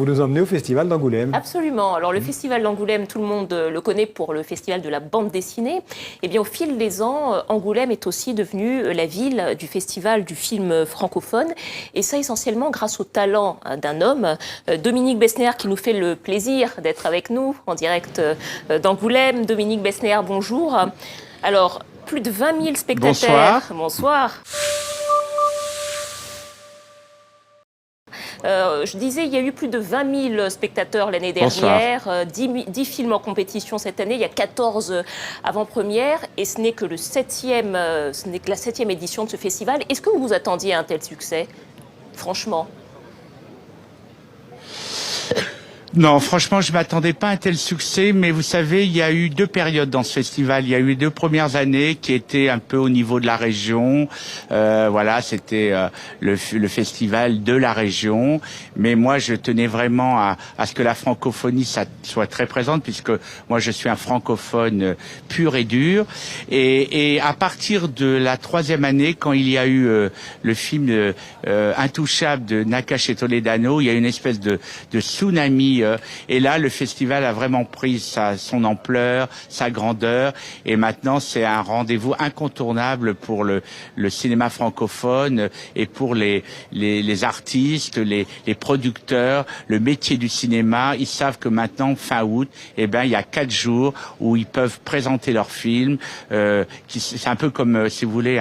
Vous nous emmenez au Festival d'Angoulême. Absolument. Alors le Festival d'Angoulême, tout le monde le connaît pour le Festival de la bande dessinée. Eh bien, au fil des ans, Angoulême est aussi devenue la ville du Festival du film francophone. Et ça, essentiellement grâce au talent d'un homme, Dominique Besnéard, qui nous fait le plaisir d'être avec nous en direct d'Angoulême. Dominique Besnéard, bonjour. Alors, plus de 20 000 spectateurs. Bonsoir. Bonsoir. Je disais, il y a eu plus de 20 000 spectateurs l'année dernière, 10 films en compétition cette année, il y a 14 avant-premières, et ce n'est que la 7e édition de ce festival. Est-ce que vous vous attendiez à un tel succès, franchement ? Non, franchement, je m'attendais pas à un tel succès, mais vous savez, il y a eu deux périodes dans ce festival. Il y a eu les 2 premières années qui étaient un peu au niveau de la région. Voilà, c'était le festival de la région. Mais moi, je tenais vraiment à ce que la francophonie soit très présente, puisque moi, je suis un francophone pur et dur. Et à partir de la 3e année, quand il y a eu le film Intouchable de Nakache Toledano, il y a eu une espèce de tsunami. Et là, le festival a vraiment pris son ampleur, sa grandeur. Et maintenant, c'est un rendez-vous incontournable pour le cinéma francophone et pour les artistes, les producteurs, le métier du cinéma. Ils savent que maintenant, fin août, il y a 4 jours où ils peuvent présenter leurs films. C'est un peu comme, si vous voulez,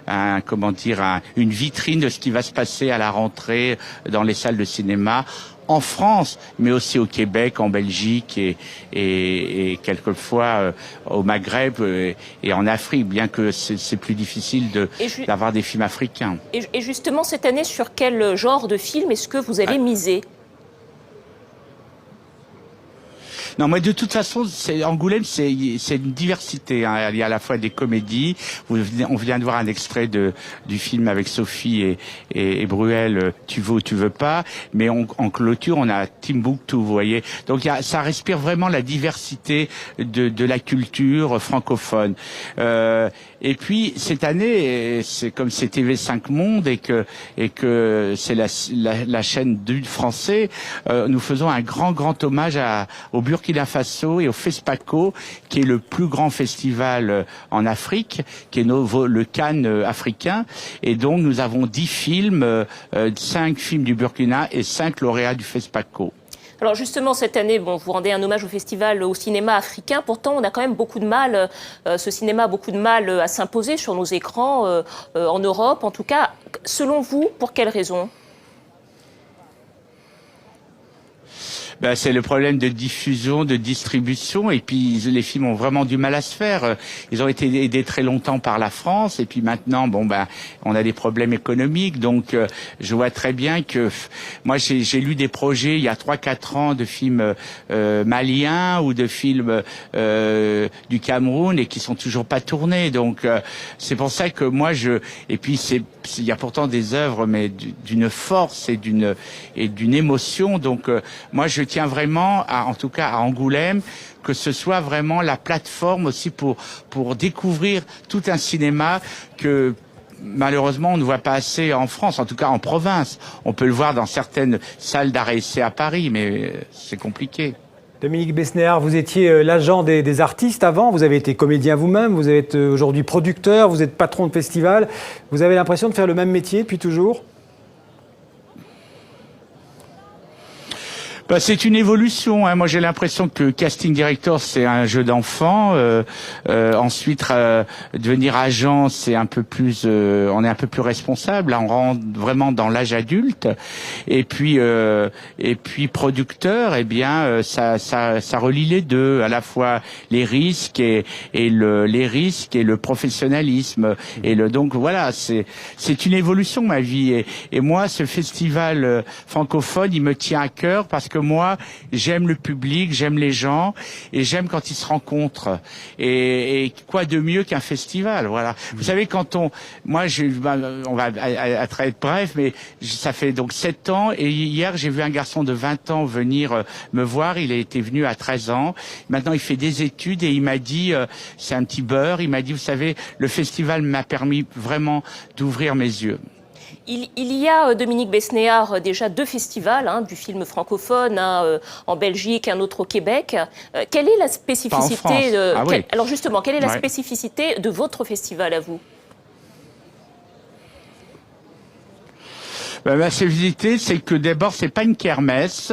une vitrine de ce qui va se passer à la rentrée dans les salles de cinéma. En France, mais aussi au Québec, en Belgique et quelquefois au Maghreb et en Afrique, bien que c'est plus difficile d'avoir des films africains. Et justement, cette année, sur quel genre de film est-ce que vous avez misé ? Non, mais de toute façon, Angoulême, c'est une diversité. Hein. Il y a à la fois des comédies. On vient de voir un extrait du film avec Sophie et Bruel, Tu veux ou tu veux pas. Mais en clôture, on a Timbuktu, vous voyez. Donc ça respire vraiment la diversité de la culture francophone. Et puis cette année, c'est comme c'est TV5 Monde et que c'est la chaîne du français. Nous faisons un grand hommage au Burkina Faso et au FESPACO, qui est le plus grand festival en Afrique, qui est le Cannes africain. Et donc nous avons 10 films, 5 films du Burkina et 5 lauréats du FESPACO. Alors justement, cette année, vous rendez un hommage au cinéma africain. Pourtant, on a quand même beaucoup de mal, ce cinéma a beaucoup de mal à s'imposer sur nos écrans, en Europe. En tout cas, selon vous, pour quelles raisons ? C'est le problème de diffusion, de distribution, et puis les films ont vraiment du mal à se faire. Ils ont été aidés très longtemps par la France, et puis maintenant, on a des problèmes économiques. Donc, je vois très bien que moi, j'ai lu des projets il y a 3-4 ans de films maliens ou de films du Cameroun et qui sont toujours pas tournés. Donc, c'est pour ça que moi, et puis il y a pourtant des œuvres, mais d'une force et d'une émotion. Donc, moi, je tiens vraiment, en tout cas à Angoulême, que ce soit vraiment la plateforme aussi pour découvrir tout un cinéma que malheureusement on ne voit pas assez en France, en tout cas en province. On peut le voir dans certaines salles d'art et essai à Paris, mais c'est compliqué. Dominique Besnéard, vous étiez l'agent des artistes avant, vous avez été comédien vous-même, vous êtes aujourd'hui producteur, vous êtes patron de festival. Vous avez l'impression de faire le même métier depuis toujours ? C'est une évolution. Hein. Moi, j'ai l'impression que casting director, c'est un jeu d'enfant. Ensuite, devenir agent, c'est un peu plus, on est un peu plus responsable. Là, on rentre vraiment dans l'âge adulte. Et puis producteur, ça relie les deux, à la fois les risques et le professionnalisme. Donc voilà, c'est une évolution, ma vie. Et moi, ce festival francophone, il me tient à cœur parce que moi, j'aime le public, j'aime les gens et j'aime quand ils se rencontrent. Et quoi de mieux qu'un festival, voilà. Vous savez, on va être bref, mais ça fait donc 7 ans et hier, j'ai vu un garçon de 20 ans venir me voir. Il a été venu à 13 ans. Maintenant, il fait des études et il m'a dit, c'est un petit beurre, il m'a dit, vous savez, le festival m'a permis vraiment d'ouvrir mes yeux. Il y a, Dominique Besnéard, déjà 2 festivals du film francophone, un en Belgique, un autre au Québec. Quelle est la spécificité Alors justement, quelle est la spécificité de votre festival à vous? Ma spécificité, c'est que d'abord, c'est pas une kermesse,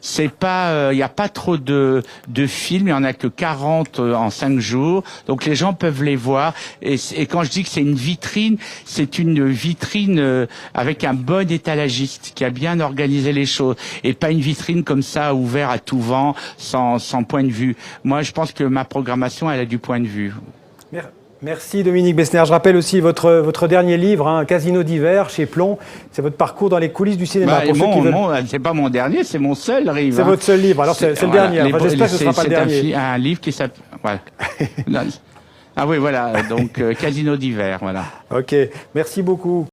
c'est pas, il n'y a pas trop de films, il y en a que 40 en 5 jours, donc les gens peuvent les voir. Et quand je dis que c'est une vitrine, c'est une vitrine avec un bon étalagiste qui a bien organisé les choses, et pas une vitrine comme ça ouverte à tout vent, sans point de vue. Moi, je pense que ma programmation, elle a du point de vue. Merci Dominique Besnéard. Je rappelle aussi votre dernier livre, Casino d'hiver, chez Plomb. C'est votre parcours dans les coulisses du cinéma. C'est pas mon dernier, c'est mon seul livre. C'est votre seul livre, alors c'est le dernier. Enfin, j'espère que ce ne sera pas le dernier. C'est un livre qui s'appelle... Voilà. Ah oui, voilà, donc Casino d'hiver, voilà. Ok, merci beaucoup.